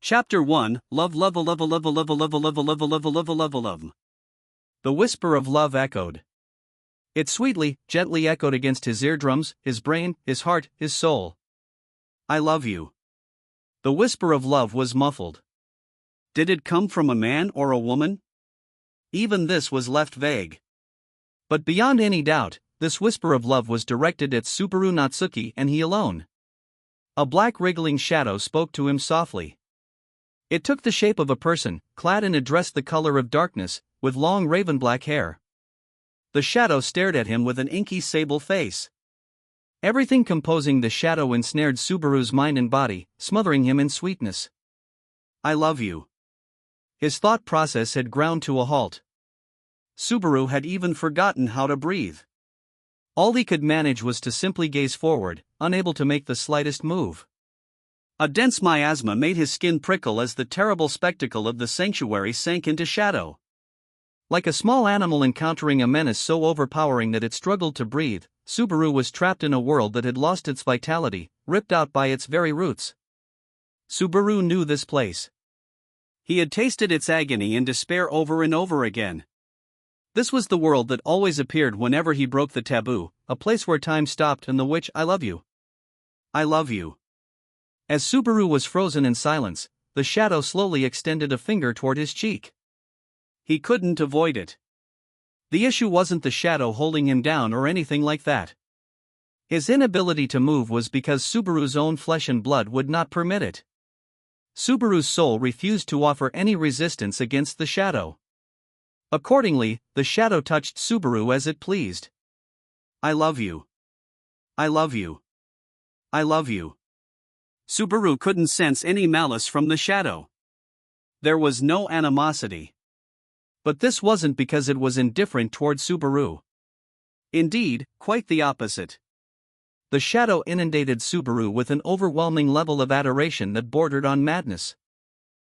Chapter 1, Love. The whisper of love echoed. It sweetly, gently echoed against his eardrums, his brain, his heart, his soul. I love you. The whisper of love was muffled. Did it come from a man or a woman? Even this was left vague. But beyond any doubt, this whisper of love was directed at Subaru Natsuki and he alone. A black wriggling shadow spoke to him softly. It took the shape of a person, clad in a dress the color of darkness, with long raven-black hair. The shadow stared at him with an inky sable face. Everything composing the shadow ensnared Subaru's mind and body, smothering him in sweetness. I love you. His thought process had ground to a halt. Subaru had even forgotten how to breathe. All he could manage was to simply gaze forward, unable to make the slightest move. A dense miasma made his skin prickle as the terrible spectacle of the sanctuary sank into shadow. Like a small animal encountering a menace so overpowering that it struggled to breathe, Subaru was trapped in a world that had lost its vitality, ripped out by its very roots. Subaru knew this place. He had tasted its agony and despair over and over again. This was the world that always appeared whenever he broke the taboo, a place where time stopped and the witch I love you. I love you. As Subaru was frozen in silence, the shadow slowly extended a finger toward his cheek. He couldn't avoid it. The issue wasn't the shadow holding him down or anything like that. His inability to move was because Subaru's own flesh and blood would not permit it. Subaru's soul refused to offer any resistance against the shadow. Accordingly, the shadow touched Subaru as it pleased. I love you. I love you. I love you. Subaru couldn't sense any malice from the shadow. There was no animosity. But this wasn't because it was indifferent toward Subaru. Indeed, quite the opposite. The shadow inundated Subaru with an overwhelming level of adoration that bordered on madness.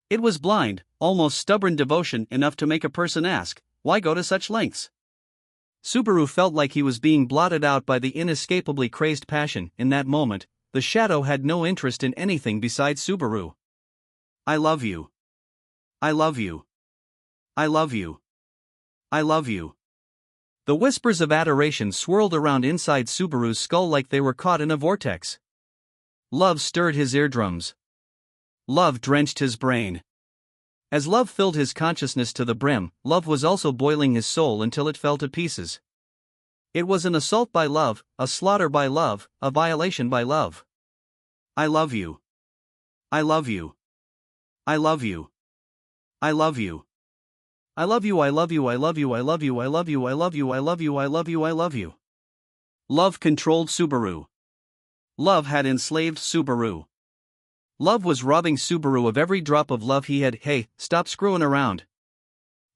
It was blind, almost stubborn devotion enough to make a person ask, why go to such lengths? Subaru felt like he was being blotted out by the inescapably crazed passion. In that moment, the shadow had no interest in anything besides Subaru. I love you. I love you. I love you. I love you. The whispers of adoration swirled around inside Subaru's skull like they were caught in a vortex. Love stirred his eardrums. Love drenched his brain. As love filled his consciousness to the brim, love was also boiling his soul until it fell to pieces. It was an assault by love, a slaughter by love, a violation by love. I love you. I love you. I love you. I love you. I love you. I love you. I love you. I love you. I love you. I love you. I love you. I love you. I love you. Love controlled Subaru. Love had enslaved Subaru. Love was robbing Subaru of every drop of love he had. Hey, stop screwing around.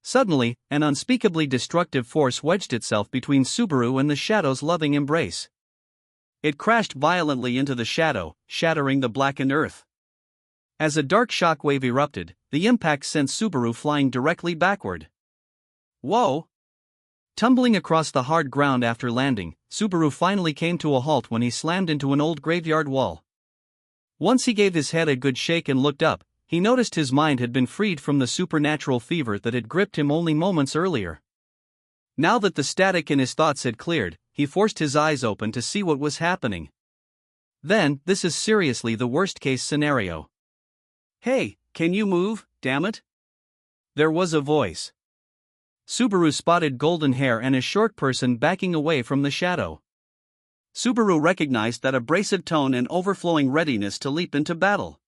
Suddenly, an unspeakably destructive force wedged itself between Subaru and the shadow's loving embrace. It crashed violently into the shadow, shattering the blackened earth. As a dark shockwave erupted, the impact sent Subaru flying directly backward. Whoa! Tumbling across the hard ground after landing, Subaru finally came to a halt when he slammed into an old graveyard wall. Once he gave his head a good shake and looked up, he noticed his mind had been freed from the supernatural fever that had gripped him only moments earlier. Now that the static in his thoughts had cleared, he forced his eyes open to see what was happening. Then, this is seriously the worst-case scenario. Hey, can you move, damn it? There was a voice. Subaru spotted golden hair and a short person backing away from the shadow. Subaru recognized that abrasive tone and overflowing readiness to leap into battle.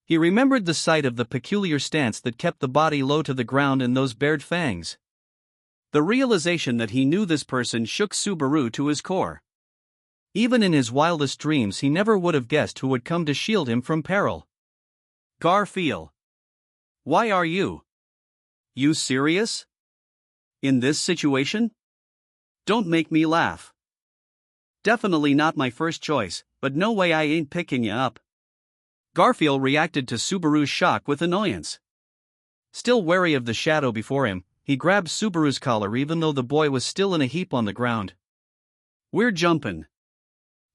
He remembered the sight of the peculiar stance that kept the body low to the ground and those bared fangs. The realization that he knew this person shook Subaru to his core. Even in his wildest dreams he never would have guessed who would come to shield him from peril. Garfield. Why are you serious? In this situation? Don't make me laugh. Definitely not my first choice, but no way I ain't picking you up. Garfield reacted to Subaru's shock with annoyance. Still wary of the shadow before him, he grabbed Subaru's collar even though the boy was still in a heap on the ground. We're jumpin'.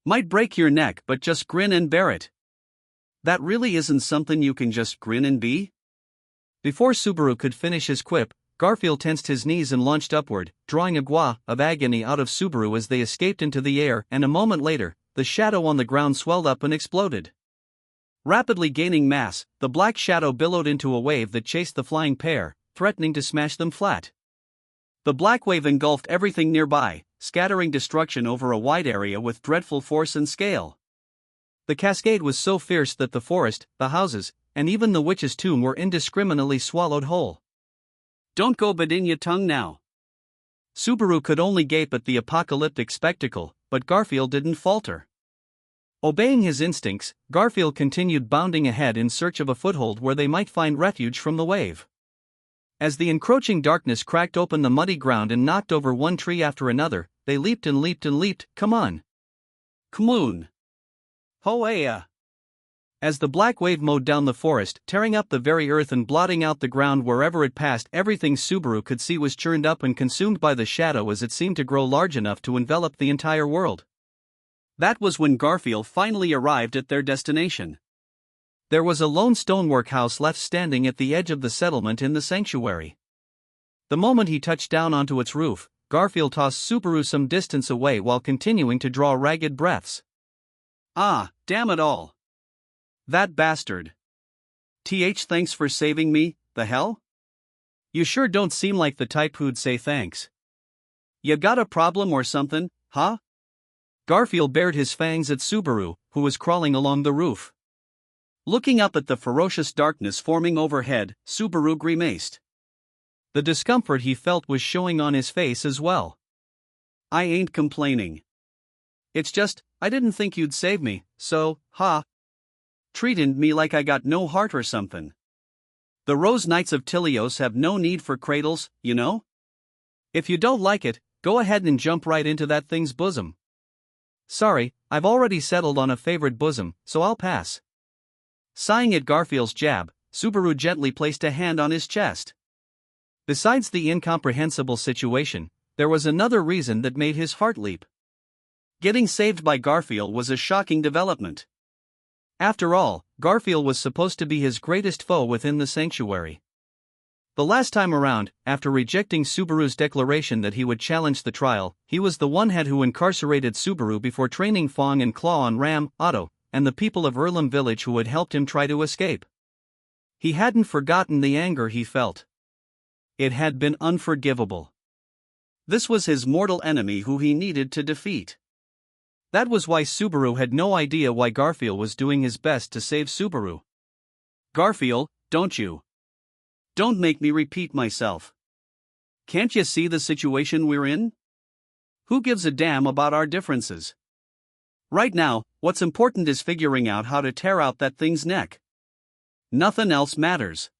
Might break your neck but just grin and bear it. That really isn't something you can just grin and be? Before Subaru could finish his quip, Garfield tensed his knees and launched upward, drawing a gua of agony out of Subaru as they escaped into the air, and a moment later, the shadow on the ground swelled up and exploded. Rapidly gaining mass, the black shadow billowed into a wave that chased the flying pair, threatening to smash them flat. The black wave engulfed everything nearby, scattering destruction over a wide area with dreadful force and scale. The cascade was so fierce that the forest, the houses, and even the witch's tomb were indiscriminately swallowed whole. Don't go bidding your tongue now. Subaru could only gape at the apocalyptic spectacle, but Garfield didn't falter. Obeying his instincts, Garfield continued bounding ahead in search of a foothold where they might find refuge from the wave. As the encroaching darkness cracked open the muddy ground and knocked over one tree after another, they leaped and leaped and leaped. Come on! Kmoon! Hoea! As the black wave mowed down the forest, tearing up the very earth and blotting out the ground wherever it passed, everything Subaru could see was churned up and consumed by the shadow as it seemed to grow large enough to envelop the entire world. That was when Garfield finally arrived at their destination. There was a lone stonework house left standing at the edge of the settlement in the sanctuary. The moment he touched down onto its roof, Garfield tossed Subaru some distance away while continuing to draw ragged breaths. Ah, damn it all! That bastard! Thanks for saving me, the hell? You sure don't seem like the type who'd say thanks. You got a problem or something, huh? Garfield bared his fangs at Subaru, who was crawling along the roof. Looking up at the ferocious darkness forming overhead, Subaru grimaced. The discomfort he felt was showing on his face as well. I ain't complaining. It's just, I didn't think you'd save me, so, treating me like I got no heart or something. The Rose Knights of Tilios have no need for cradles, you know? If you don't like it, go ahead and jump right into that thing's bosom. Sorry, I've already settled on a favorite bosom, so I'll pass. Sighing at Garfield's jab, Subaru gently placed a hand on his chest. Besides the incomprehensible situation, there was another reason that made his heart leap. Getting saved by Garfield was a shocking development. After all, Garfield was supposed to be his greatest foe within the sanctuary. The last time around, after rejecting Subaru's declaration that he would challenge the trial, he was the one head who incarcerated Subaru before training Fong and Claw on Ram, Otto, and the people of Erlam village who had helped him try to escape. He hadn't forgotten the anger he felt. It had been unforgivable. This was his mortal enemy who he needed to defeat. That was why Subaru had no idea why Garfield was doing his best to save Subaru. Garfield, don't make me repeat myself. Can't you see the situation we're in? Who gives a damn about our differences? Right now, what's important is figuring out how to tear out that thing's neck. Nothing else matters.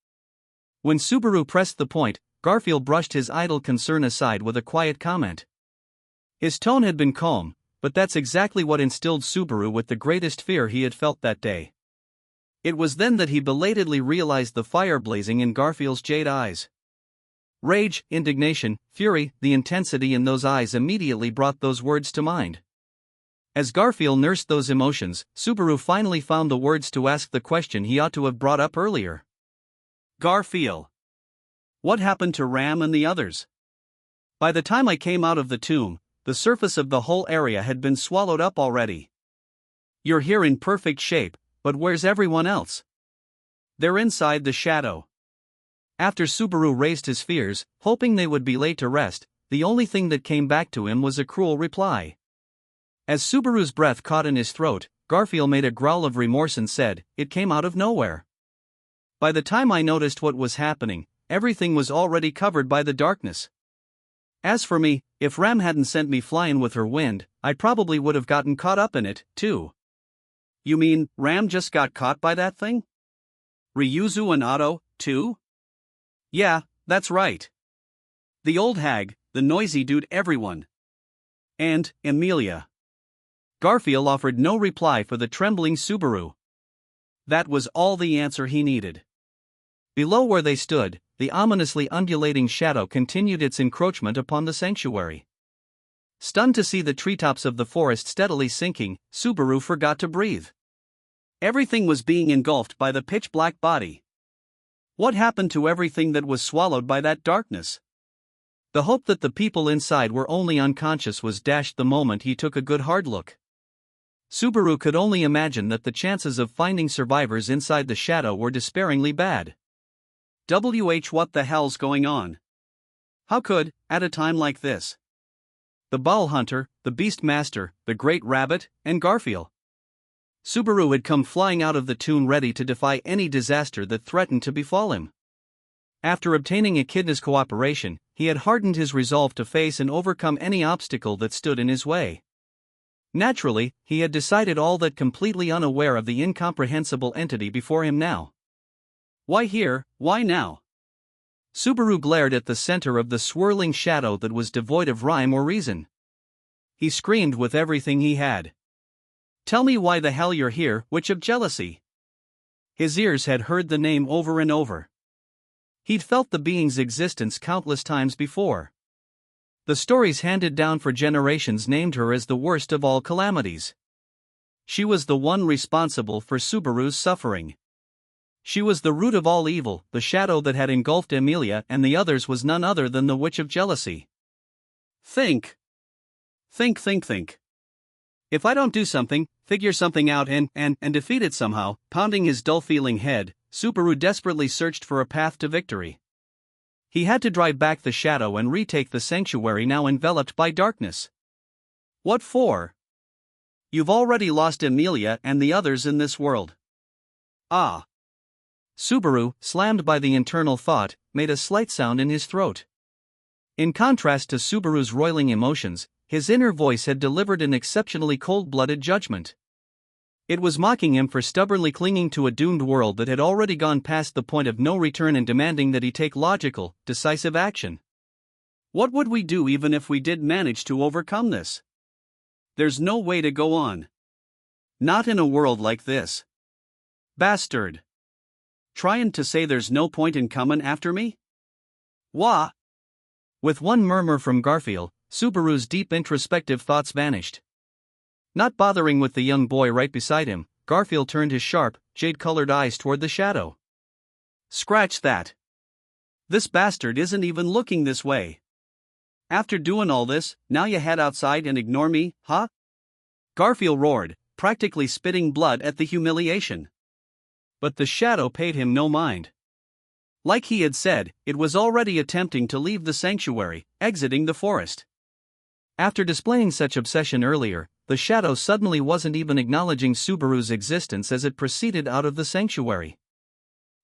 When Subaru pressed the point, Garfield brushed his idle concern aside with a quiet comment. His tone had been calm, but that's exactly what instilled Subaru with the greatest fear he had felt that day. It was then that he belatedly realized the fire blazing in Garfield's jade eyes. Rage, indignation, fury, the intensity in those eyes immediately brought those words to mind. As Garfield nursed those emotions, Subaru finally found the words to ask the question he ought to have brought up earlier. Garfield. What happened to Ram and the others? By the time I came out of the tomb, the surface of the whole area had been swallowed up already. You're here in perfect shape, but where's everyone else? They're inside the shadow. After Subaru raised his fears, hoping they would be laid to rest, the only thing that came back to him was a cruel reply. As Subaru's breath caught in his throat, Garfield made a growl of remorse and said, "It came out of nowhere. By the time I noticed what was happening, everything was already covered by the darkness. As for me, if Ram hadn't sent me flying with her wind, I probably would have gotten caught up in it, too." You mean, Ram just got caught by that thing? Ryuzu and Otto, too? Yeah, that's right. The old hag, the noisy dude, everyone. And, Emilia. Garfield offered no reply for the trembling Subaru. That was all the answer he needed. Below where they stood, the ominously undulating shadow continued its encroachment upon the sanctuary. Stunned to see the treetops of the forest steadily sinking, Subaru forgot to breathe. Everything was being engulfed by the pitch-black body. What happened to everything that was swallowed by that darkness? The hope that the people inside were only unconscious was dashed the moment he took a good hard look. Subaru could only imagine that the chances of finding survivors inside the shadow were despairingly bad. What the hell's going on? How could, at a time like this? The Ball Hunter, the Beast Master, the Great Rabbit, and Garfield. Subaru had come flying out of the tomb ready to defy any disaster that threatened to befall him. After obtaining Echidna's cooperation, he had hardened his resolve to face and overcome any obstacle that stood in his way. Naturally, he had decided all that completely unaware of the incomprehensible entity before him now. Why here, why now? Subaru glared at the center of the swirling shadow that was devoid of rhyme or reason. He screamed with everything he had. Tell me why the hell you're here, Witch of Jealousy. His ears had heard the name over and over. He'd felt the being's existence countless times before. The stories handed down for generations named her as the worst of all calamities. She was the one responsible for Subaru's suffering. She was the root of all evil, the shadow that had engulfed Emilia and the others was none other than the Witch of Jealousy. Think. Think. If I don't do something, figure something out and defeat it somehow, pounding his dull-feeling head, Subaru desperately searched for a path to victory. He had to drive back the shadow and retake the sanctuary now enveloped by darkness. What for? You've already lost Emilia and the others in this world. Ah. Subaru, slammed by the internal thought, made a slight sound in his throat. In contrast to Subaru's roiling emotions, his inner voice had delivered an exceptionally cold-blooded judgment. It was mocking him for stubbornly clinging to a doomed world that had already gone past the point of no return and demanding that he take logical, decisive action. What would we do even if we did manage to overcome this? There's no way to go on. Not in a world like this. Bastard. Tryin' to say there's no point in comin' after me? Wah! With one murmur from Garfield, Subaru's deep introspective thoughts vanished. Not bothering with the young boy right beside him, Garfield turned his sharp, jade-colored eyes toward the shadow. Scratch that. This bastard isn't even looking this way. After doing all this, now you head outside and ignore me, huh? Garfield roared, practically spitting blood at the humiliation. But the shadow paid him no mind. Like he had said, it was already attempting to leave the sanctuary, exiting the forest. After displaying such obsession earlier, the shadow suddenly wasn't even acknowledging Subaru's existence as it proceeded out of the sanctuary.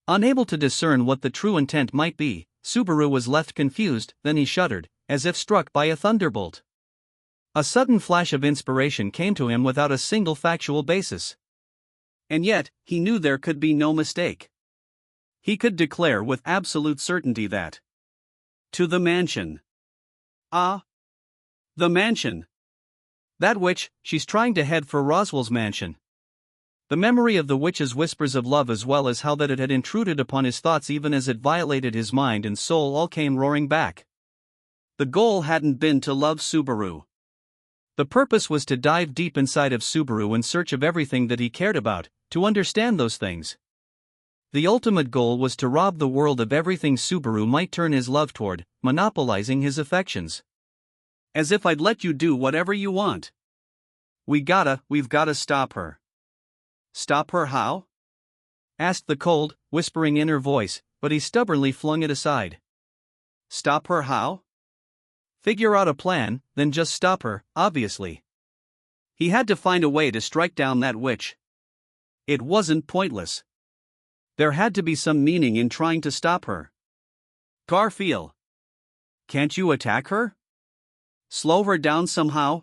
Unable to discern what the true intent might be, Subaru was left confused, then he shuddered, as if struck by a thunderbolt. A sudden flash of inspiration came to him without a single factual basis. And yet, he knew there could be no mistake. He could declare with absolute certainty that. To the mansion. Ah. The mansion. That witch, she's trying to head for Roswell's mansion. The memory of the witch's whispers of love as well as how that it had intruded upon his thoughts even as it violated his mind and soul all came roaring back. The goal hadn't been to love Subaru. The purpose was to dive deep inside of Subaru in search of everything that he cared about, to understand those things. The ultimate goal was to rob the world of everything Subaru might turn his love toward, monopolizing his affections. As if I'd let you do whatever you want. We've gotta stop her. Stop her how? Asked the cold, whispering inner voice, but he stubbornly flung it aside. Stop her how? Figure out a plan, then just stop her, obviously. He had to find a way to strike down that witch. It wasn't pointless. There had to be some meaning in trying to stop her. Garfield. Can't you attack her? Slow her down somehow?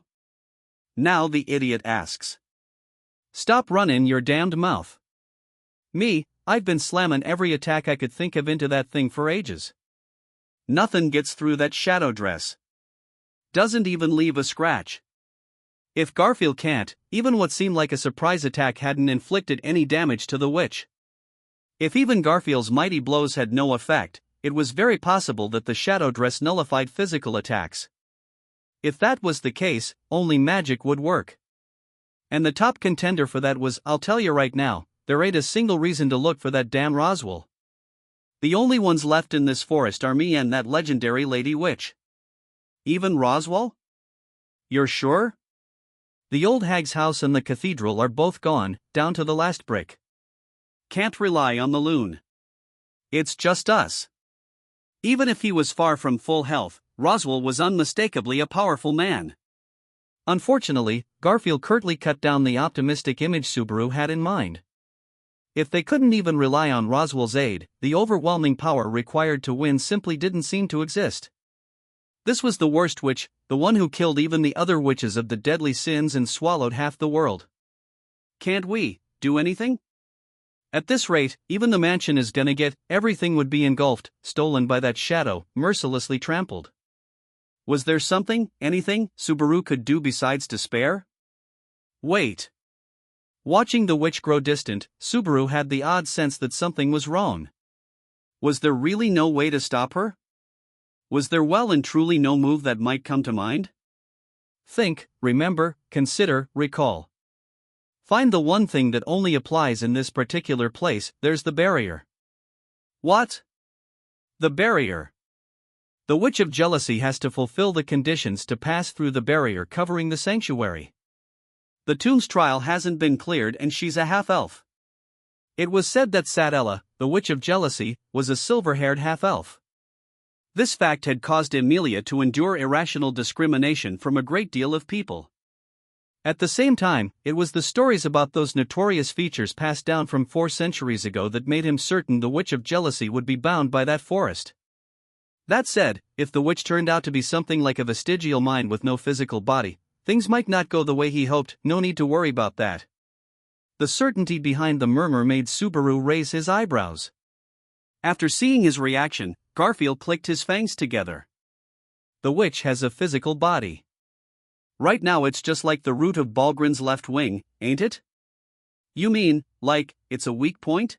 Now the idiot asks. Stop running your damned mouth. Me, I've been slamming every attack I could think of into that thing for ages. Nothing gets through that shadow dress. Doesn't even leave a scratch. If Garfield can't, even what seemed like a surprise attack hadn't inflicted any damage to the witch. If even Garfield's mighty blows had no effect, it was very possible that the shadow dress nullified physical attacks. If that was the case, only magic would work. And the top contender for that was, I'll tell you right now, there ain't a single reason to look for that damn Roswell. The only ones left in this forest are me and that legendary lady witch. Even Roswell? You're sure? The old hag's house and the cathedral are both gone, down to the last brick. Can't rely on the loon. It's just us. Even if he was far from full health, Roswell was unmistakably a powerful man. Unfortunately, Garfield curtly cut down the optimistic image Subaru had in mind. If they couldn't even rely on Roswell's aid, the overwhelming power required to win simply didn't seem to exist. This was the worst witch, the one who killed even the other witches of the deadly sins and swallowed half the world. Can't we do anything? At this rate, even the mansion is gonna get, everything would be engulfed, stolen by that shadow, mercilessly trampled. Was there something, anything, Subaru could do besides despair? Wait. Watching the witch grow distant, Subaru had the odd sense that something was wrong. Was there really no way to stop her? Was there well and truly no move that might come to mind? Think, remember, consider, recall. Find the one thing that only applies in this particular place. There's the barrier. What? The barrier. The Witch of Jealousy has to fulfill the conditions to pass through the barrier covering the sanctuary. The tomb's trial hasn't been cleared and she's a half-elf. It was said that Sadella, the Witch of Jealousy, was a silver-haired half-elf. This fact had caused Emilia to endure irrational discrimination from a great deal of people. At the same time, it was the stories about those notorious features passed down from 4 centuries ago that made him certain the Witch of Jealousy would be bound by that forest. That said, if the witch turned out to be something like a vestigial mind with no physical body, things might not go the way he hoped. No need to worry about that. The certainty behind the murmur made Subaru raise his eyebrows. After seeing his reaction, Garfield clicked his fangs together. The witch has a physical body. Right now it's just like the root of Balgrin's left wing, ain't it? You mean, like, it's a weak point?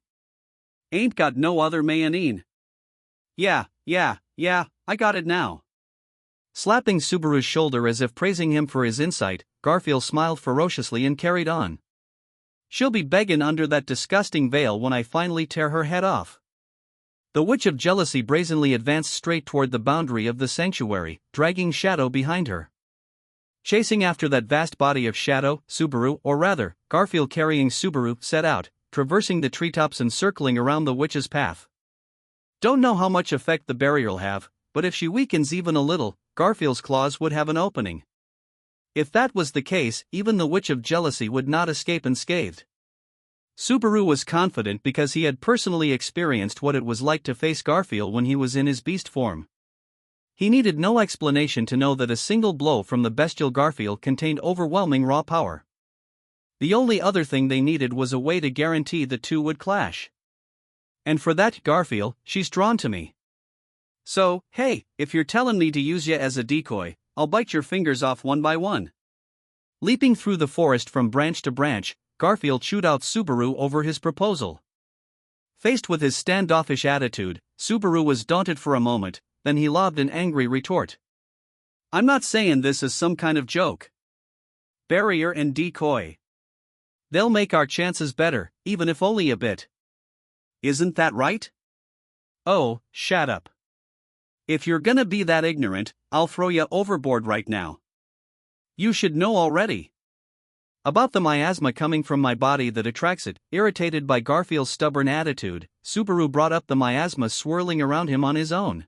Ain't got no other mayonnaise. Yeah, I got it now. Slapping Subaru's shoulder as if praising him for his insight, Garfield smiled ferociously and carried on. She'll be begging under that disgusting veil when I finally tear her head off. The Witch of Jealousy brazenly advanced straight toward the boundary of the sanctuary, dragging Shadow behind her. Chasing after that vast body of Shadow, Subaru, or rather, Garfield carrying Subaru, set out, traversing the treetops and circling around the witch's path. Don't know how much effect the barrier'll have, but if she weakens even a little, Garfield's claws would have an opening. If that was the case, even the Witch of Jealousy would not escape unscathed. Subaru was confident because he had personally experienced what it was like to face Garfield when he was in his beast form. He needed no explanation to know that a single blow from the bestial Garfield contained overwhelming raw power. The only other thing they needed was a way to guarantee the two would clash. And for that, Garfield, she's drawn to me. So, hey, if you're telling me to use ya as a decoy, I'll bite your fingers off one by one. Leaping through the forest from branch to branch, Garfield chewed out Subaru over his proposal. Faced with his standoffish attitude, Subaru was daunted for a moment, then he lobbed an angry retort. I'm not saying this as some kind of joke. Barrier and decoy. They'll make our chances better, even if only a bit. Isn't that right? Oh, shut up. If you're gonna be that ignorant, I'll throw ya overboard right now. You should know already. About the miasma coming from my body that attracts it. Irritated by Garfield's stubborn attitude, Subaru brought up the miasma swirling around him on his own.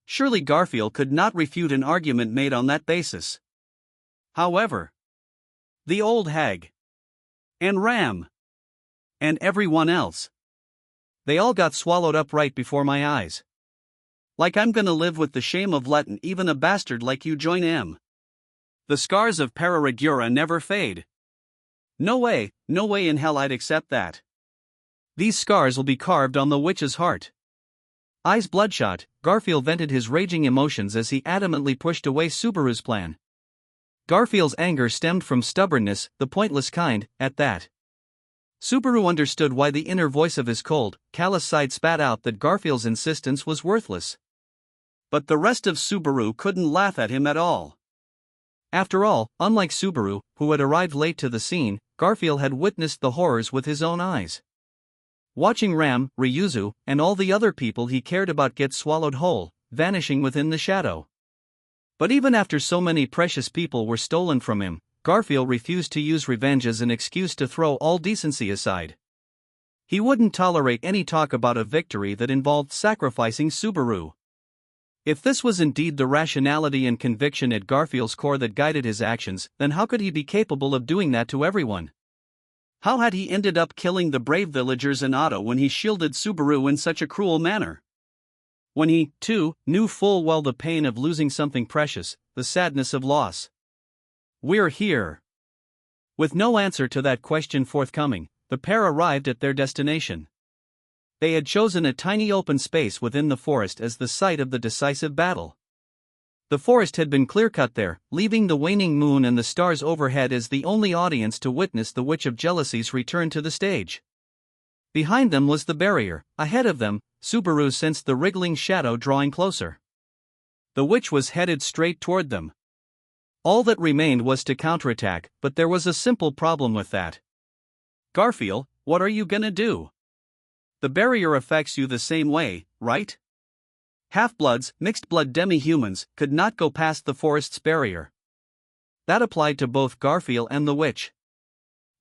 Surely Garfield could not refute an argument made on that basis. However, the old hag, and Ram, and everyone else, they all got swallowed up right before my eyes. Like I'm gonna live with the shame of letting even a bastard like you join em. The scars of Pararegura never fade. No way in hell I'd accept that. These scars will be carved on the witch's heart. Eyes bloodshot, Garfield vented his raging emotions as he adamantly pushed away Subaru's plan. Garfield's anger stemmed from stubbornness, the pointless kind, at that. Subaru understood why the inner voice of his cold, callous side spat out that Garfield's insistence was worthless. But the rest of Subaru couldn't laugh at him at all. After all, unlike Subaru, who had arrived late to the scene, Garfield had witnessed the horrors with his own eyes. Watching Ram, Ryuzu, and all the other people he cared about get swallowed whole, vanishing within the shadow. But even after so many precious people were stolen from him, Garfield refused to use revenge as an excuse to throw all decency aside. He wouldn't tolerate any talk about a victory that involved sacrificing Subaru. If this was indeed the rationality and conviction at Garfield's core that guided his actions, then how could he be capable of doing that to everyone? How had he ended up killing the brave villagers and Otto when he shielded Subaru in such a cruel manner? When he, too, knew full well the pain of losing something precious, the sadness of loss. We're here. With no answer to that question forthcoming, the pair arrived at their destination. They had chosen a tiny open space within the forest as the site of the decisive battle. The forest had been clear-cut there, leaving the waning moon and the stars overhead as the only audience to witness the Witch of Jealousy's return to the stage. Behind them was the barrier. Ahead of them, Subaru sensed the wriggling shadow drawing closer. The witch was headed straight toward them. All that remained was to counterattack, but there was a simple problem with that. Garfield, what are you gonna do? The barrier affects you the same way, right? Half-bloods, mixed-blood demi-humans, could not go past the forest's barrier. That applied to both Garfield and the witch.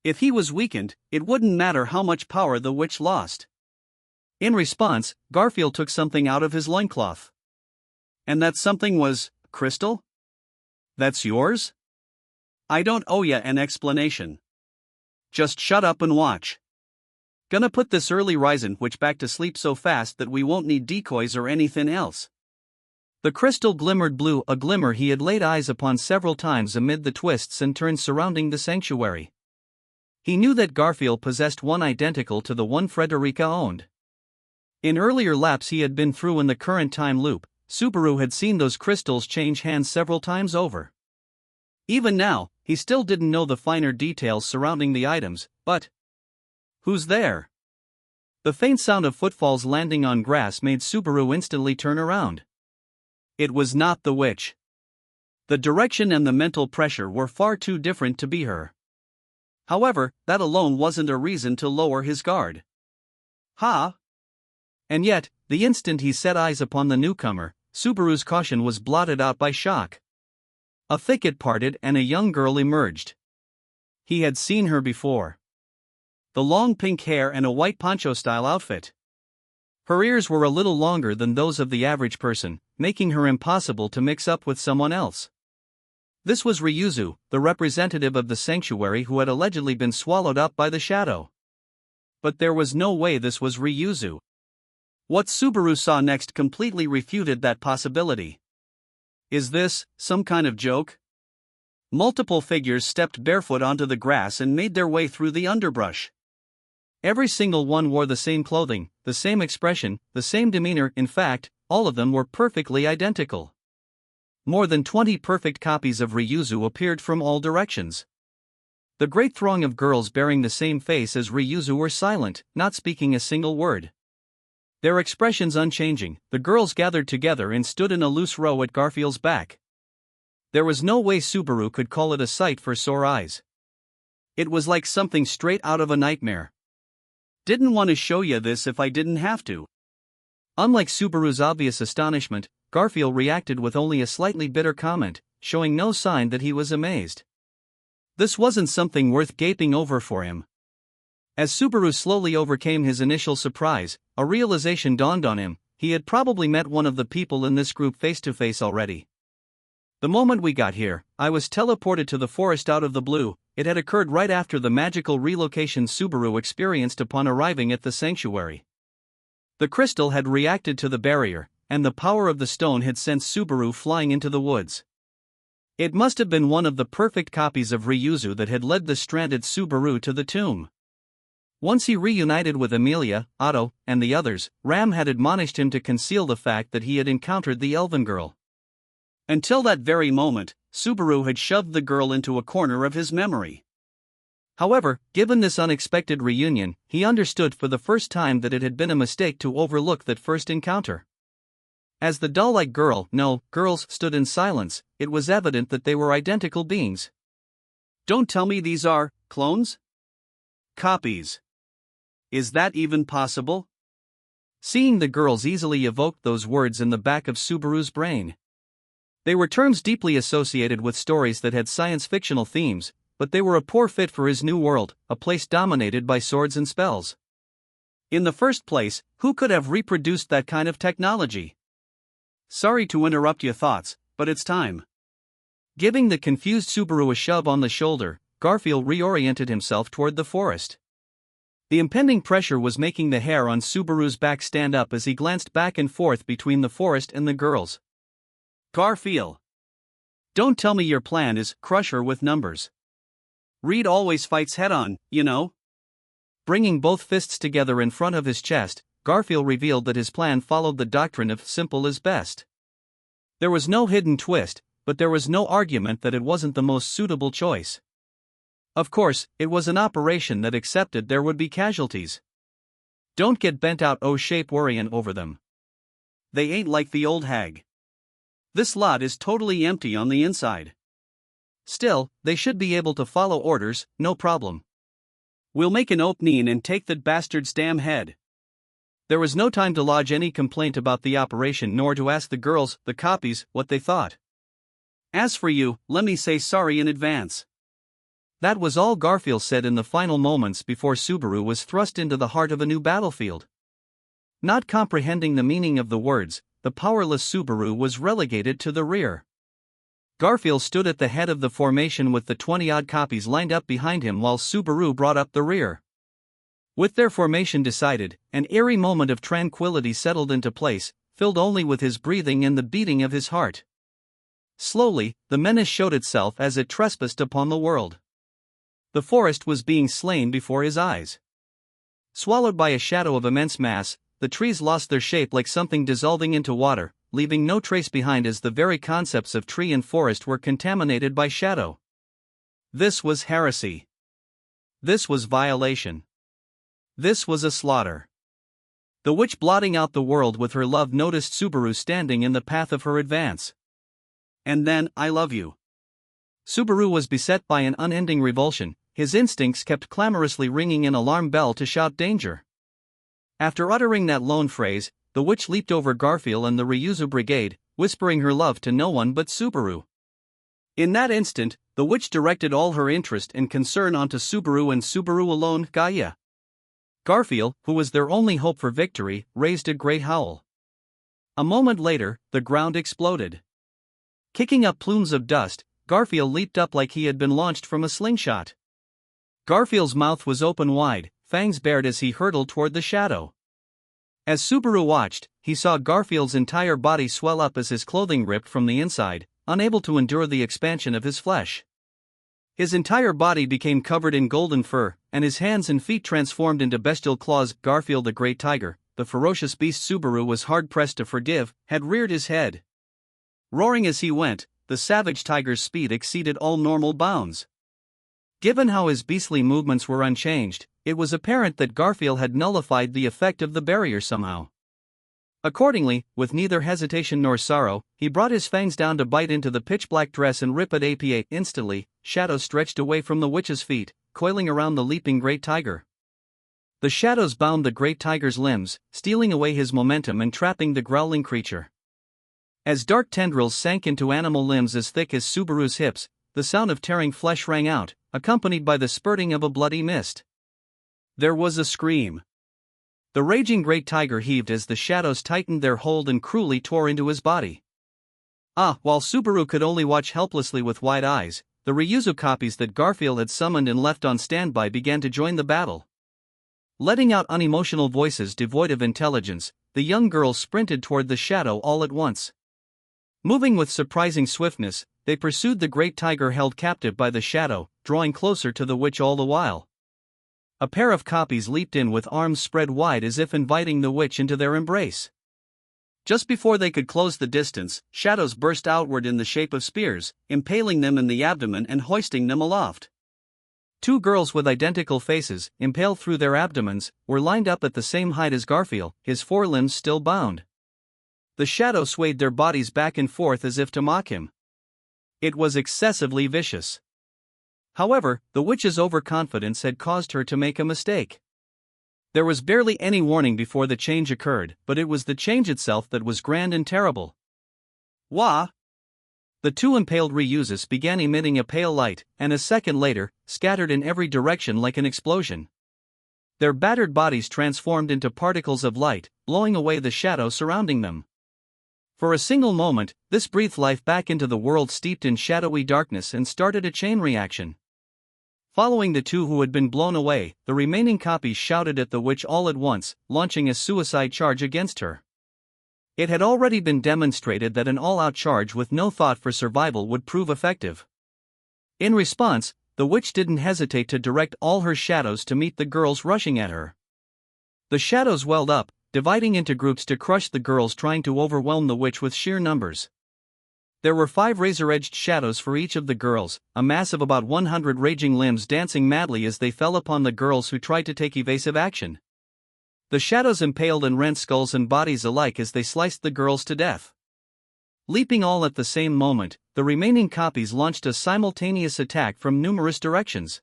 If he was weakened, it wouldn't matter how much power the witch lost. In response, Garfield took something out of his loincloth. And that something was crystal? That's yours? I don't owe ya an explanation. Just shut up and watch. Gonna put this early risin' witch back to sleep so fast that we won't need decoys or anything else. The crystal glimmered blue, a glimmer he had laid eyes upon several times amid the twists and turns surrounding the sanctuary. He knew that Garfield possessed one identical to the one Frederica owned. In earlier laps he had been through in the current time loop, Subaru had seen those crystals change hands several times over. Even now, he still didn't know the finer details surrounding the items, but... Who's there? The faint sound of footfalls landing on grass made Subaru instantly turn around. It was not the witch. The direction and the mental pressure were far too different to be her. However, that alone wasn't a reason to lower his guard. Ha! And yet, the instant he set eyes upon the newcomer, Subaru's caution was blotted out by shock. A thicket parted and a young girl emerged. He had seen her before. The long pink hair and a white poncho-style outfit. Her ears were a little longer than those of the average person, making her impossible to mix up with someone else. This was Ryuzu, the representative of the sanctuary who had allegedly been swallowed up by the shadow. But there was no way this was Ryuzu. What Subaru saw next completely refuted that possibility. Is this some kind of joke? Multiple figures stepped barefoot onto the grass and made their way through the underbrush. Every single one wore the same clothing, the same expression, the same demeanor. In fact, all of them were perfectly identical. More than 20 perfect copies of Ryuzu appeared from all directions. The great throng of girls bearing the same face as Ryuzu were silent, not speaking a single word. Their expressions unchanging, the girls gathered together and stood in a loose row at Garfield's back. There was no way Subaru could call it a sight for sore eyes. It was like something straight out of a nightmare. Didn't want to show you this if I didn't have to. Unlike Subaru's obvious astonishment, Garfield reacted with only a slightly bitter comment, showing no sign that he was amazed. This wasn't something worth gaping over for him. As Subaru slowly overcame his initial surprise, a realization dawned on him: he had probably met one of the people in this group face to face already. The moment we got here, I was teleported to the forest out of the blue. It had occurred right after the magical relocation Subaru experienced upon arriving at the sanctuary. The crystal had reacted to the barrier, and the power of the stone had sent Subaru flying into the woods. It must have been one of the perfect copies of Ryuzu that had led the stranded Subaru to the tomb. Once he reunited with Amelia, Otto, and the others, Ram had admonished him to conceal the fact that he had encountered the elven girl. Until that very moment, Subaru had shoved the girl into a corner of his memory. However, given this unexpected reunion, he understood for the first time that it had been a mistake to overlook that first encounter. As the doll-like girls stood in silence, it was evident that they were identical beings. Don't tell me these are clones? Copies. Is that even possible? Seeing the girls easily evoked those words in the back of Subaru's brain. They were terms deeply associated with stories that had science-fictional themes, but they were a poor fit for his new world, a place dominated by swords and spells. In the first place, who could have reproduced that kind of technology? Sorry to interrupt your thoughts, but it's time. Giving the confused Subaru a shove on the shoulder, Garfield reoriented himself toward the forest. The impending pressure was making the hair on Subaru's back stand up as he glanced back and forth between the forest and the girls. Garfield! Don't tell me your plan is crush her with numbers. Reed always fights head-on, you know. Bringing both fists together in front of his chest, Garfield revealed that his plan followed the doctrine of simple is best. There was no hidden twist, but there was no argument that it wasn't the most suitable choice. Of course, it was an operation that accepted there would be casualties. Don't get bent out O-shape worrying over them. They ain't like the old hag. This lot is totally empty on the inside. Still, they should be able to follow orders, no problem. We'll make an opening and take that bastard's damn head. There was no time to lodge any complaint about the operation nor to ask the girls, the copies, what they thought. As for you, let me say sorry in advance. That was all Garfield said in the final moments before Subaru was thrust into the heart of a new battlefield. Not comprehending the meaning of the words, the powerless Subaru was relegated to the rear. Garfield stood at the head of the formation with the 20-odd copies lined up behind him while Subaru brought up the rear. With their formation decided, an eerie moment of tranquility settled into place, filled only with his breathing and the beating of his heart. Slowly, the menace showed itself as it trespassed upon the world. The forest was being slain before his eyes. Swallowed by a shadow of immense mass, the trees lost their shape like something dissolving into water, leaving no trace behind as the very concepts of tree and forest were contaminated by shadow. This was heresy. This was violation. This was a slaughter. The witch blotting out the world with her love noticed Subaru standing in the path of her advance. And then, I love you. Subaru was beset by an unending revulsion, his instincts kept clamorously ringing an alarm bell to shout danger. After uttering that lone phrase, the witch leaped over Garfield and the ReZero brigade, whispering her love to no one but Subaru. In that instant, the witch directed all her interest and concern onto Subaru and Subaru alone, Gaia. Garfield, who was their only hope for victory, raised a great howl. A moment later, the ground exploded. Kicking up plumes of dust, Garfield leaped up like he had been launched from a slingshot. Garfield's mouth was open wide, fangs bared as he hurtled toward the shadow. As Subaru watched, he saw Garfield's entire body swell up as his clothing ripped from the inside, unable to endure the expansion of his flesh. His entire body became covered in golden fur, and his hands and feet transformed into bestial claws. Garfield the great tiger, the ferocious beast Subaru was hard-pressed to forgive, had reared his head. Roaring as he went, the savage tiger's speed exceeded all normal bounds. Given how his beastly movements were unchanged, it was apparent that Garfield had nullified the effect of the barrier somehow. Accordingly, with neither hesitation nor sorrow, he brought his fangs down to bite into the pitch-black dress and rip at APA. Instantly, shadows stretched away from the witch's feet, coiling around the leaping great tiger. The shadows bound the great tiger's limbs, stealing away his momentum and trapping the growling creature. As dark tendrils sank into animal limbs as thick as Subaru's hips, the sound of tearing flesh rang out, accompanied by the spurting of a bloody mist. There was a scream. The raging great tiger heaved as the shadows tightened their hold and cruelly tore into his body. While Subaru could only watch helplessly with wide eyes, the ReZero copies that Garfield had summoned and left on standby began to join the battle. Letting out unemotional voices devoid of intelligence, the young girls sprinted toward the shadow all at once. Moving with surprising swiftness, they pursued the great tiger held captive by the shadow, drawing closer to the witch all the while. A pair of copies leaped in with arms spread wide as if inviting the witch into their embrace. Just before they could close the distance, shadows burst outward in the shape of spears, impaling them in the abdomen and hoisting them aloft. Two girls with identical faces, impaled through their abdomens, were lined up at the same height as Garfield, his forelimbs still bound. The shadow swayed their bodies back and forth as if to mock him. It was excessively vicious. However, the witch's overconfidence had caused her to make a mistake. There was barely any warning before the change occurred, but it was the change itself that was grand and terrible. Wah! The two impaled reuses began emitting a pale light, and a second later, scattered in every direction like an explosion. Their battered bodies transformed into particles of light, blowing away the shadow surrounding them. For a single moment, this breathed life back into the world steeped in shadowy darkness and started a chain reaction. Following the two who had been blown away, the remaining copies shouted at the witch all at once, launching a suicide charge against her. It had already been demonstrated that an all-out charge with no thought for survival would prove effective. In response, the witch didn't hesitate to direct all her shadows to meet the girls rushing at her. The shadows welled up, dividing into groups to crush the girls trying to overwhelm the witch with sheer numbers. There were 5 razor-edged shadows for each of the girls, a mass of about 100 raging limbs dancing madly as they fell upon the girls who tried to take evasive action. The shadows impaled and rent skulls and bodies alike as they sliced the girls to death. Leaping all at the same moment, the remaining copies launched a simultaneous attack from numerous directions.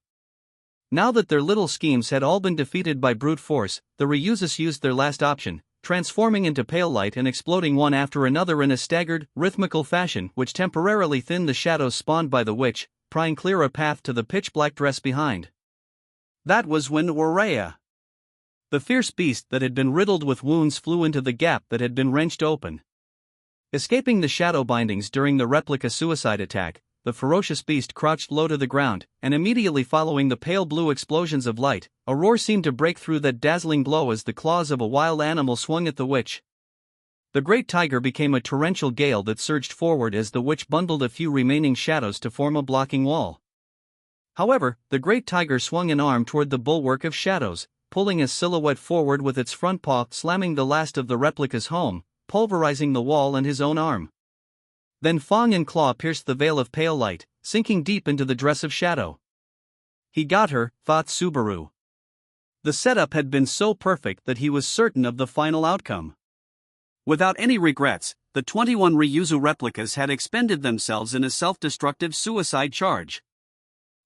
Now that their little schemes had all been defeated by brute force, the reuses used their last option, transforming into pale light and exploding one after another in a staggered, rhythmical fashion which temporarily thinned the shadows spawned by the witch, prying clear a path to the pitch-black dress behind. That was when Waraya, the fierce beast that had been riddled with wounds, flew into the gap that had been wrenched open. Escaping the shadow bindings during the replica suicide attack, the ferocious beast crouched low to the ground, and immediately following the pale blue explosions of light, a roar seemed to break through that dazzling glow as the claws of a wild animal swung at the witch. The great tiger became a torrential gale that surged forward as the witch bundled a few remaining shadows to form a blocking wall. However, the great tiger swung an arm toward the bulwark of shadows, pulling a silhouette forward with its front paw, slamming the last of the replicas home, pulverizing the wall and his own arm. Then fang and claw pierced the veil of pale light, sinking deep into the dress of shadow. He got her, thought Subaru. The setup had been so perfect that he was certain of the final outcome. Without any regrets, the 21 Ryuzu replicas had expended themselves in a self-destructive suicide charge.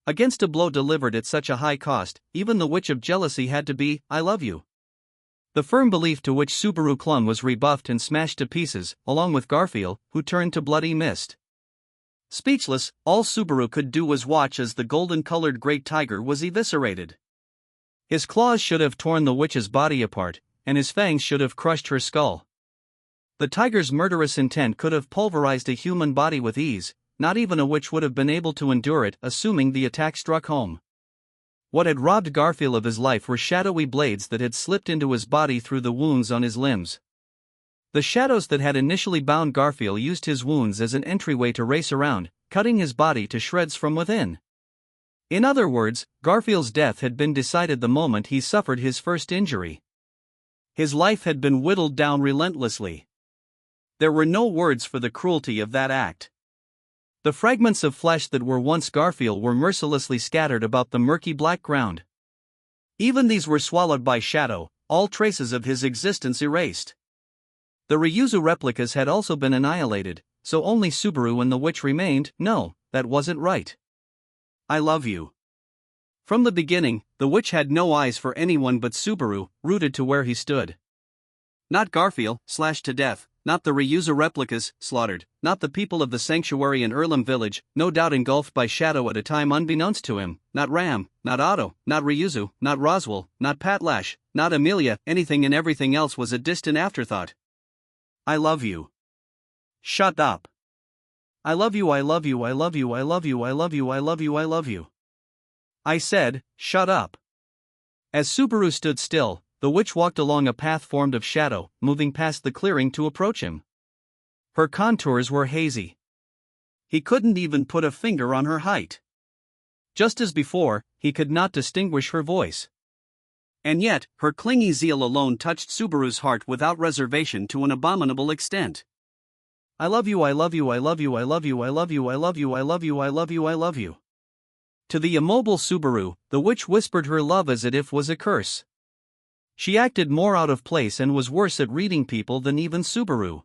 Against a blow delivered at such a high cost, even the witch of jealousy had to be, "I love you." The firm belief to which Subaru clung was rebuffed and smashed to pieces, along with Garfield, who turned to bloody mist. Speechless, all Subaru could do was watch as the golden-colored great tiger was eviscerated. His claws should have torn the witch's body apart, and his fangs should have crushed her skull. The tiger's murderous intent could have pulverized a human body with ease, not even a witch would have been able to endure it, assuming the attack struck home. What had robbed Garfield of his life were shadowy blades that had slipped into his body through the wounds on his limbs. The shadows that had initially bound Garfield used his wounds as an entryway to race around, cutting his body to shreds from within. In other words, Garfield's death had been decided the moment he suffered his first injury. His life had been whittled down relentlessly. There were no words for the cruelty of that act. The fragments of flesh that were once Garfield were mercilessly scattered about the murky black ground. Even these were swallowed by shadow, all traces of his existence erased. The Ryuzu replicas had also been annihilated, so only Subaru and the witch remained. No, that wasn't right. "I love you." From the beginning, the witch had no eyes for anyone but Subaru, rooted to where he stood. Not Garfield, slashed to death. Not the Ryuzu replicas, slaughtered, not the people of the sanctuary in Erlam village, no doubt engulfed by shadow at a time unbeknownst to him, not Ram, not Otto, not Ryuzu, not Roswell, not Patlash, not Amelia. Anything and everything else was a distant afterthought. "I love you." "Shut up." "I love you, I love you, I love you, I love you, I love you, I love you, I love you." I said, "Shut up." As Subaru stood still, the witch walked along a path formed of shadow, moving past the clearing to approach him. Her contours were hazy. He couldn't even put a finger on her height. Just as before, he could not distinguish her voice. And yet, her clingy zeal alone touched Subaru's heart without reservation to an abominable extent. "I love you, I love you, I love you, I love you, I love you, I love you, I love you, I love you, I love you." To the immobile Subaru, the witch whispered her love as if was a curse. She acted more out of place and was worse at reading people than even Subaru.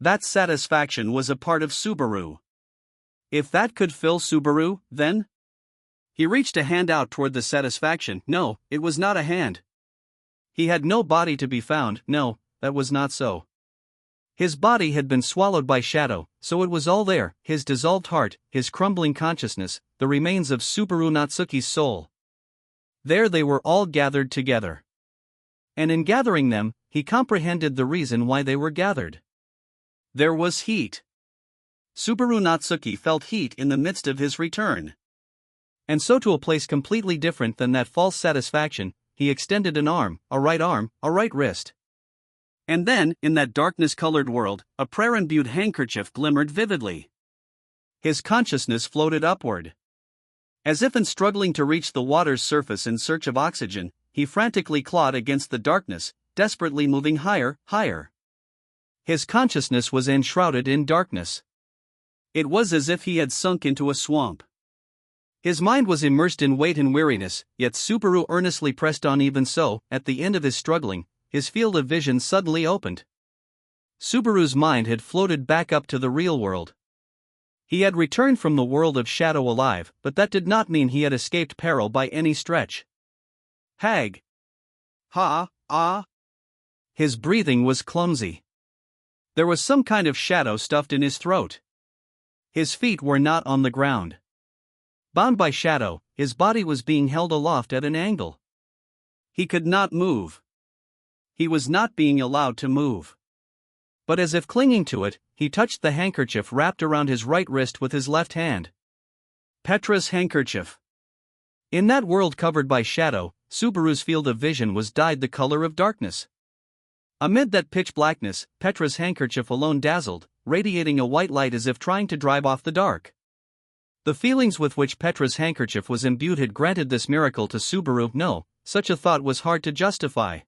That satisfaction was a part of Subaru. If that could fill Subaru, then? He reached a hand out toward the satisfaction. No, it was not a hand. He had no body to be found. No, that was not so. His body had been swallowed by shadow, so it was all there, his dissolved heart, his crumbling consciousness, the remains of Subaru Natsuki's soul. There they were all gathered together. And in gathering them, he comprehended the reason why they were gathered. There was heat. Subaru Natsuki felt heat in the midst of his return. And so to a place completely different than that false satisfaction, he extended an arm, a right wrist. And then, in that darkness-colored world, a prayer-imbued handkerchief glimmered vividly. His consciousness floated upward. As if in struggling to reach the water's surface in search of oxygen, he frantically clawed against the darkness, desperately moving higher, higher. His consciousness was enshrouded in darkness. It was as if he had sunk into a swamp. His mind was immersed in weight and weariness, yet Subaru earnestly pressed on. Even so, at the end of his struggling, his field of vision suddenly opened. Subaru's mind had floated back up to the real world. He had returned from the world of shadow alive, but that did not mean he had escaped peril by any stretch. Hag. Ha, ah. His breathing was clumsy. There was some kind of shadow stuffed in his throat. His feet were not on the ground. Bound by shadow, his body was being held aloft at an angle. He could not move. He was not being allowed to move. But as if clinging to it, he touched the handkerchief wrapped around his right wrist with his left hand. Petra's handkerchief. In that world covered by shadow, Subaru's field of vision was dyed the color of darkness. Amid that pitch blackness, Petra's handkerchief alone dazzled, radiating a white light as if trying to drive off the dark. The feelings with which Petra's handkerchief was imbued had granted this miracle to Subaru. No, such a thought was hard to justify.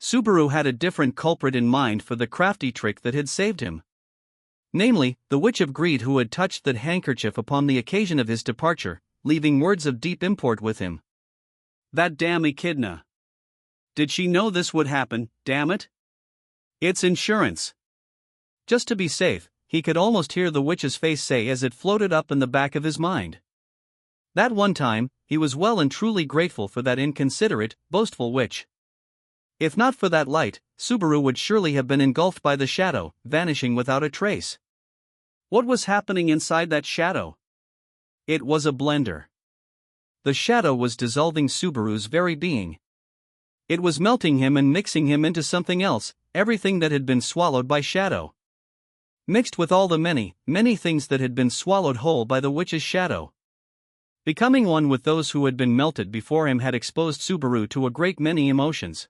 Subaru had a different culprit in mind for the crafty trick that had saved him. Namely, the witch of greed who had touched that handkerchief upon the occasion of his departure, leaving words of deep import with him. That damn echidna. Did she know this would happen, damn it? It's insurance. Just to be safe, he could almost hear the witch's face say as it floated up in the back of his mind. That one time, he was well and truly grateful for that inconsiderate, boastful witch. If not for that light, Subaru would surely have been engulfed by the shadow, vanishing without a trace. What was happening inside that shadow? It was a blender. The shadow was dissolving Subaru's very being. It was melting him and mixing him into something else, everything that had been swallowed by shadow. Mixed with all the many, many things that had been swallowed whole by the witch's shadow. Becoming one with those who had been melted before him had exposed Subaru to a great many emotions.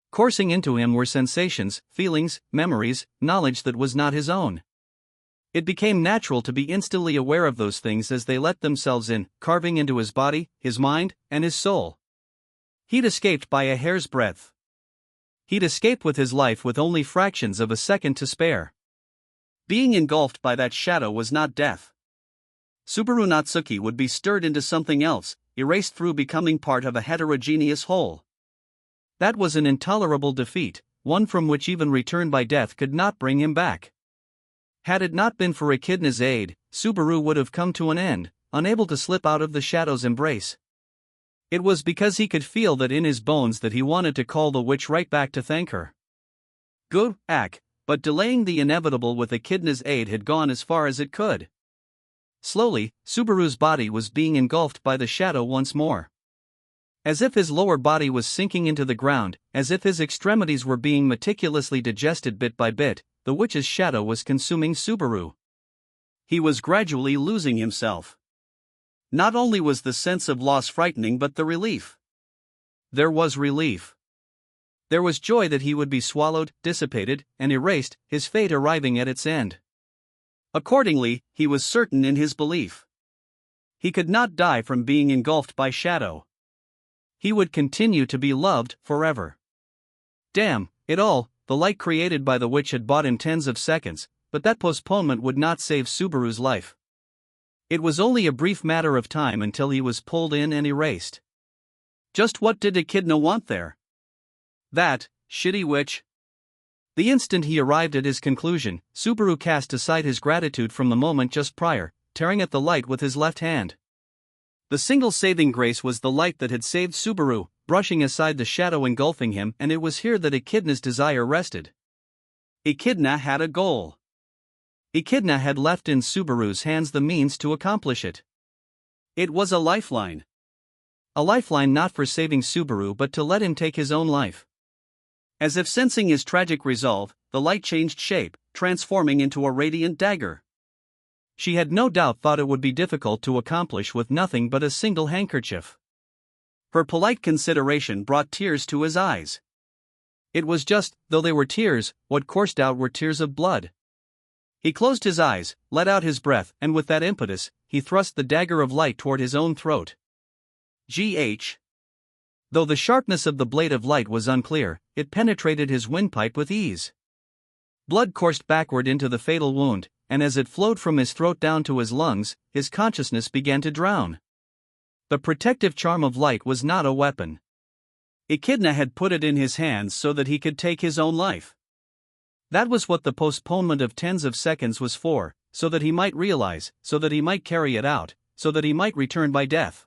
Coursing into him were sensations, feelings, memories, knowledge that was not his own. It became natural to be instantly aware of those things as they let themselves in, carving into his body, his mind, and his soul. He'd escaped by a hair's breadth. He'd escaped with his life with only fractions of a second to spare. Being engulfed by that shadow was not death. Subaru Natsuki would be stirred into something else, erased through becoming part of a heterogeneous whole. That was an intolerable defeat, one from which even return by death could not bring him back. Had it not been for Echidna's aid, Subaru would have come to an end, unable to slip out of the shadow's embrace. It was because he could feel that in his bones that he wanted to call the witch right back to thank her. Good, but delaying the inevitable with Echidna's aid had gone as far as it could. Slowly, Subaru's body was being engulfed by the shadow once more. As if his lower body was sinking into the ground, as if his extremities were being meticulously digested bit by bit, the witch's shadow was consuming Subaru. He was gradually losing himself. Not only was the sense of loss frightening but the relief. There was relief. There was joy that he would be swallowed, dissipated, and erased, his fate arriving at its end. Accordingly, he was certain in his belief. He could not die from being engulfed by shadow. He would continue to be loved forever. Damn it all, the light created by the witch had bought him tens of seconds, but that postponement would not save Subaru's life. It was only a brief matter of time until he was pulled in and erased. Just what did Echidna want there? That shitty witch? The instant he arrived at his conclusion, Subaru cast aside his gratitude from the moment just prior, tearing at the light with his left hand. The single saving grace was the light that had saved Subaru, brushing aside the shadow engulfing him, and it was here that Echidna's desire rested. Echidna had a goal. Echidna had left in Subaru's hands the means to accomplish it. It was a lifeline. A lifeline not for saving Subaru but to let him take his own life. As if sensing his tragic resolve, the light changed shape, transforming into a radiant dagger. She had no doubt thought it would be difficult to accomplish with nothing but a single handkerchief. Her polite consideration brought tears to his eyes. It was just, though they were tears, what coursed out were tears of blood. He closed his eyes, let out his breath, and with that impetus, he thrust the dagger of light toward his own throat. Gh. Though the sharpness of the blade of light was unclear, it penetrated his windpipe with ease. Blood coursed backward into the fatal wound, and as it flowed from his throat down to his lungs, his consciousness began to drown. The protective charm of light was not a weapon. Echidna had put it in his hands so that he could take his own life. That was what the postponement of tens of seconds was for, so that he might realize, so that he might carry it out, so that he might return by death.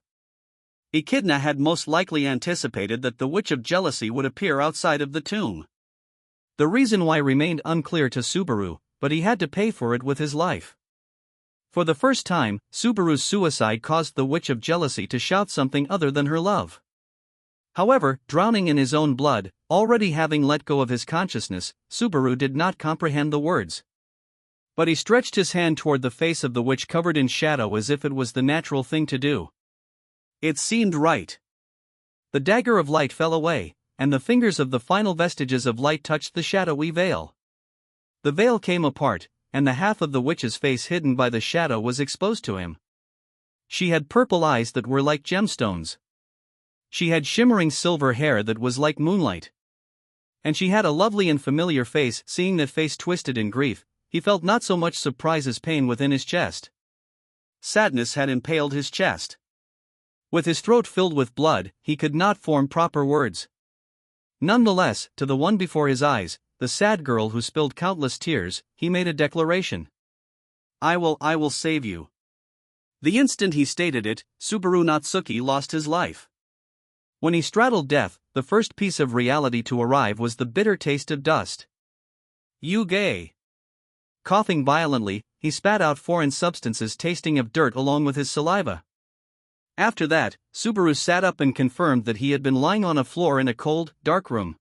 Echidna had most likely anticipated that the Witch of Jealousy would appear outside of the tomb. The reason why remained unclear to Subaru, but he had to pay for it with his life. For the first time, Subaru's suicide caused the Witch of Jealousy to shout something other than her love. However, drowning in his own blood, already having let go of his consciousness, Subaru did not comprehend the words. But he stretched his hand toward the face of the witch covered in shadow as if it was the natural thing to do. It seemed right. The dagger of light fell away, and the fingers of the final vestiges of light touched the shadowy veil. The veil came apart, and the half of the witch's face hidden by the shadow was exposed to him. She had purple eyes that were like gemstones. She had shimmering silver hair that was like moonlight. And she had a lovely and familiar face. Seeing that face twisted in grief, he felt not so much surprise as pain within his chest. Sadness had impaled his chest. With his throat filled with blood, he could not form proper words. Nonetheless, to the one before his eyes, the sad girl who spilled countless tears, he made a declaration. I will save you. The instant he stated it, Subaru Natsuki lost his life. When he straddled death, the first piece of reality to arrive was the bitter taste of dust. You gay. Coughing violently, he spat out foreign substances tasting of dirt along with his saliva. After that, Subaru sat up and confirmed that he had been lying on a floor in a cold, dark room.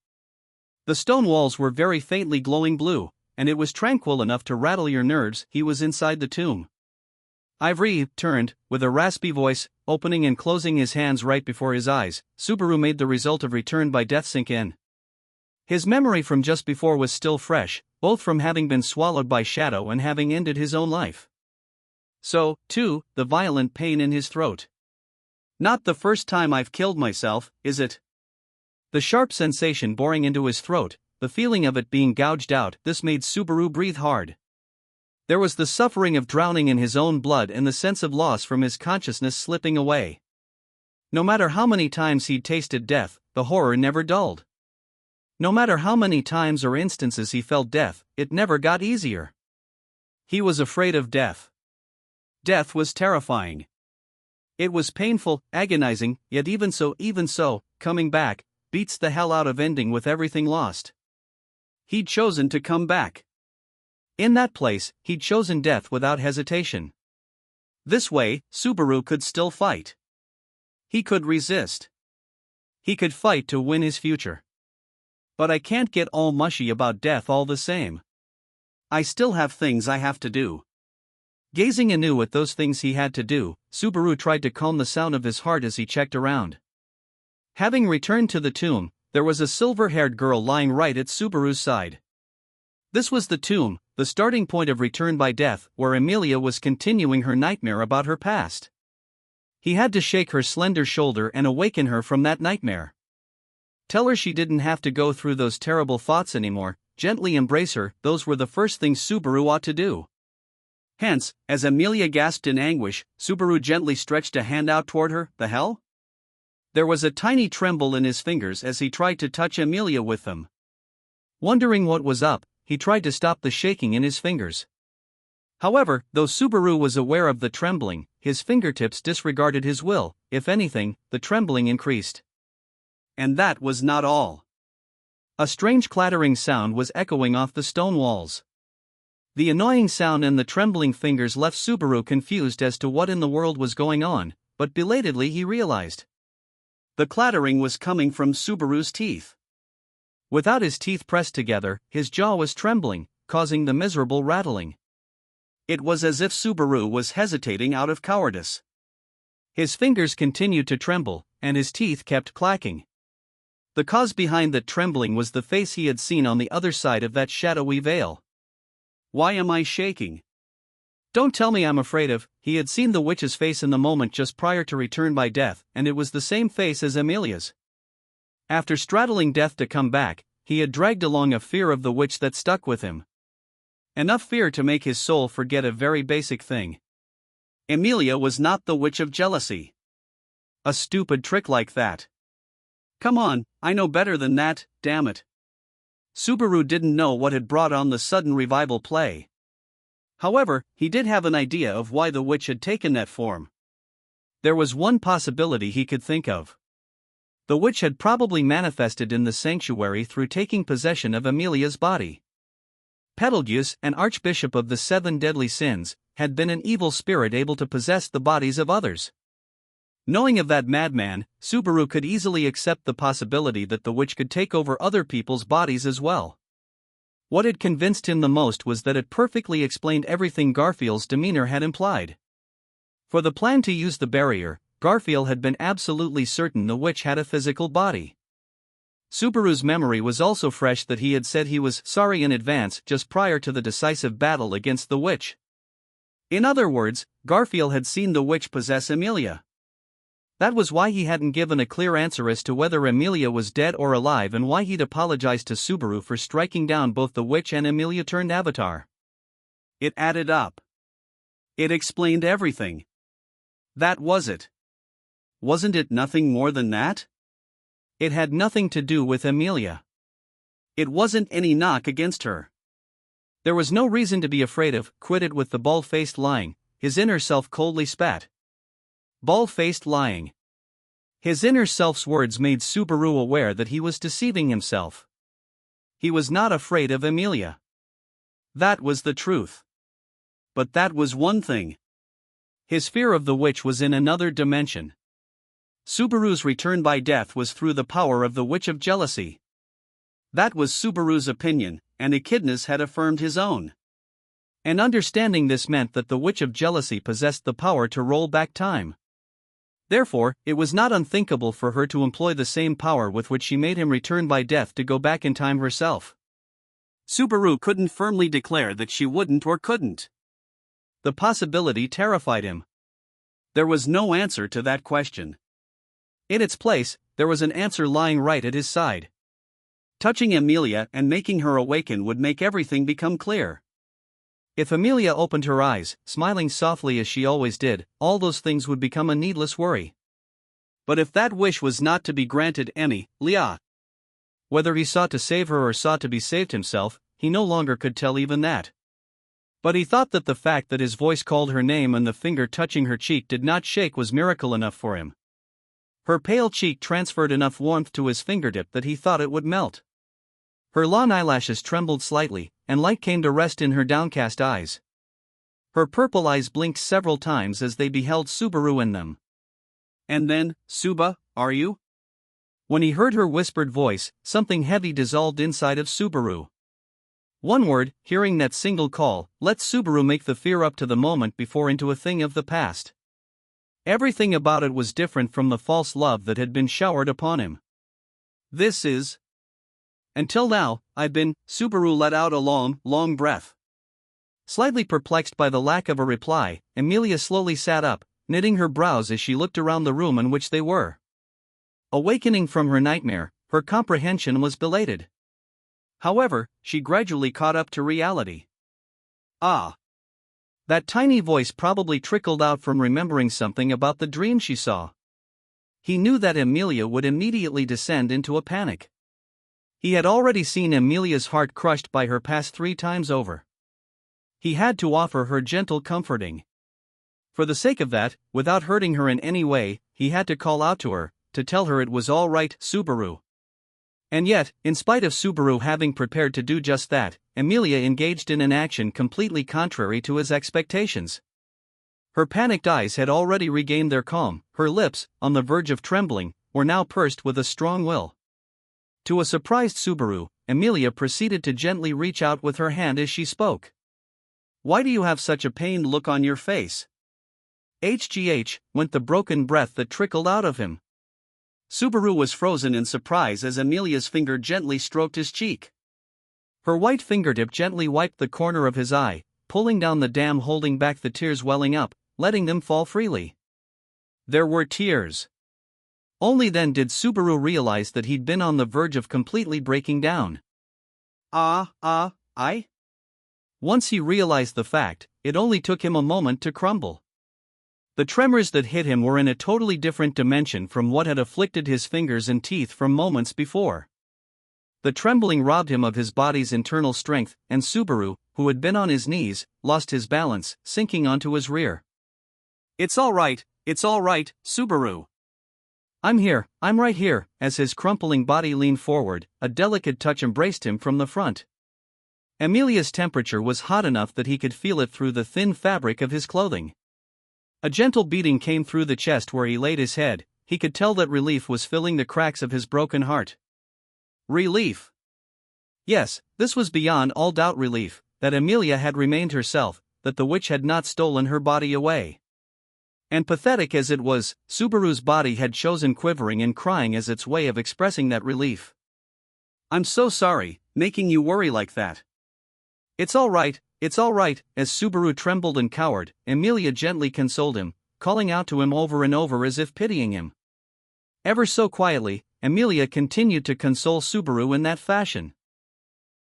The stone walls were very faintly glowing blue, and it was tranquil enough to rattle your nerves. He was inside the tomb. Ivory turned, with a raspy voice, opening and closing his hands right before his eyes. Subaru made the result of return by death sink in. His memory from just before was still fresh, both from having been swallowed by shadow and having ended his own life. So, too, the violent pain in his throat. Not the first time I've killed myself, is it? The sharp sensation boring into his throat, the feeling of it being gouged out, this made Subaru breathe hard. There was the suffering of drowning in his own blood and the sense of loss from his consciousness slipping away. No matter how many times he'd tasted death, the horror never dulled. No matter how many times or instances he felt death, it never got easier. He was afraid of death. Death was terrifying. It was painful, agonizing, yet even so, coming back, beats the hell out of ending with everything lost. He'd chosen to come back. In that place, he'd chosen death without hesitation. This way, Subaru could still fight. He could resist. He could fight to win his future. But I can't get all mushy about death all the same. I still have things I have to do. Gazing anew at those things he had to do, Subaru tried to calm the sound of his heart as he checked around. Having returned to the tomb, there was a silver-haired girl lying right at Subaru's side. This was the tomb, the starting point of return by death, where Amelia was continuing her nightmare about her past. He had to shake her slender shoulder and awaken her from that nightmare. Tell her she didn't have to go through those terrible thoughts anymore, gently embrace her. Those were the first things Subaru ought to do. Hence, as Amelia gasped in anguish, Subaru gently stretched a hand out toward her. The hell? There was a tiny tremble in his fingers as he tried to touch Amelia with them. Wondering what was up, he tried to stop the shaking in his fingers. However, though Subaru was aware of the trembling, his fingertips disregarded his will. If anything, the trembling increased. And that was not all. A strange clattering sound was echoing off the stone walls. The annoying sound and the trembling fingers left Subaru confused as to what in the world was going on, but belatedly he realized. The clattering was coming from Subaru's teeth. Without his teeth pressed together, his jaw was trembling, causing the miserable rattling. It was as if Subaru was hesitating out of cowardice. His fingers continued to tremble, and his teeth kept clacking. The cause behind that trembling was the face he had seen on the other side of that shadowy veil. Why am I shaking? Don't tell me I'm afraid of. He had seen the witch's face in the moment just prior to return by death, and it was the same face as Emilia's. After straddling death to come back, he had dragged along a fear of the witch that stuck with him. Enough fear to make his soul forget a very basic thing. Emilia was not the witch of jealousy. A stupid trick like that. Come on, I know better than that, damn it. Subaru didn't know what had brought on the sudden revival play. However, he did have an idea of why the witch had taken that form. There was one possibility he could think of. The witch had probably manifested in the sanctuary through taking possession of Emilia's body. Betelgeuse, an archbishop of the 7 deadly sins, had been an evil spirit able to possess the bodies of others. Knowing of that madman, Subaru could easily accept the possibility that the witch could take over other people's bodies as well. What had convinced him the most was that it perfectly explained everything Garfield's demeanor had implied. For the plan to use the barrier, Garfield had been absolutely certain the witch had a physical body. Subaru's memory was also fresh that he had said he was sorry in advance just prior to the decisive battle against the witch. In other words, Garfield had seen the witch possess Emilia. That was why he hadn't given a clear answer as to whether Emilia was dead or alive and why he'd apologized to Subaru for striking down both the witch and Emilia turned Avatar. It added up. It explained everything. That was it. Wasn't it nothing more than that? It had nothing to do with Emilia. It wasn't any knock against her. There was no reason to be afraid of. Quit it with the bald-faced lying, his inner self coldly spat. Bald-faced lying. His inner self's words made Subaru aware that he was deceiving himself. He was not afraid of Emilia. That was the truth. But that was one thing. His fear of the witch was in another dimension. Subaru's return by death was through the power of the witch of jealousy. That was Subaru's opinion, and Echidna's had affirmed his own. And understanding this meant that the witch of jealousy possessed the power to roll back time. Therefore, it was not unthinkable for her to employ the same power with which she made him return by death to go back in time herself. Subaru couldn't firmly declare that she wouldn't or couldn't. The possibility terrified him. There was no answer to that question. In its place, there was an answer lying right at his side. Touching Emilia and making her awaken would make everything become clear. If Emilia opened her eyes, smiling softly as she always did, all those things would become a needless worry. But if that wish was not to be granted Emilia, whether he sought to save her or sought to be saved himself, he no longer could tell even that. But he thought that the fact that his voice called her name and the finger touching her cheek did not shake was miracle enough for him. Her pale cheek transferred enough warmth to his fingertip that he thought it would melt. Her long eyelashes trembled slightly, and light came to rest in her downcast eyes. Her purple eyes blinked several times as they beheld Subaru in them. And then, Suba, are you? When he heard her whispered voice, something heavy dissolved inside of Subaru. One word, hearing that single call, let Subaru make the fear up to the moment before into a thing of the past. Everything about it was different from the false love that had been showered upon him. This is... Until now, I've been... Subaru let out a long breath. Slightly perplexed by the lack of a reply, Emilia slowly sat up, knitting her brows as she looked around the room in which they were. Awakening from her nightmare, her comprehension was belated. However, she gradually caught up to reality. Ah! That tiny voice probably trickled out from remembering something about the dream she saw. He knew that Emilia would immediately descend into a panic. He had already seen Amelia's heart crushed by her past 3 times over. He had to offer her gentle comforting. For the sake of that, without hurting her in any way, he had to call out to her, to tell her it was all right, Subaru. And yet, in spite of Subaru having prepared to do just that, Amelia engaged in an action completely contrary to his expectations. Her panicked eyes had already regained their calm, her lips, on the verge of trembling, were now pursed with a strong will. To a surprised Subaru, Amelia proceeded to gently reach out with her hand as she spoke. "Why do you have such a pained look on your face?" "HGH," went the broken breath that trickled out of him. Subaru was frozen in surprise as Amelia's finger gently stroked his cheek. Her white fingertip gently wiped the corner of his eye, pulling down the dam holding back the tears welling up, letting them fall freely. There were tears. Only then did Subaru realize that he'd been on the verge of completely breaking down. I? Once he realized the fact, it only took him a moment to crumble. The tremors that hit him were in a totally different dimension from what had afflicted his fingers and teeth from moments before. The trembling robbed him of his body's internal strength, and Subaru, who had been on his knees, lost his balance, sinking onto his rear. It's all right, Subaru. I'm right here," as his crumpling body leaned forward, a delicate touch embraced him from the front. Amelia's temperature was hot enough that he could feel it through the thin fabric of his clothing. A gentle beating came through the chest where he laid his head, he could tell that relief was filling the cracks of his broken heart. Relief. Yes, this was beyond all doubt relief, that Amelia had remained herself, that the witch had not stolen her body away. And pathetic as it was, Subaru's body had chosen quivering and crying as its way of expressing that relief. "I'm so sorry, making you worry like that." It's all right, as Subaru trembled and cowered, Amelia gently consoled him, calling out to him over and over as if pitying him. Ever so quietly, Amelia continued to console Subaru in that fashion.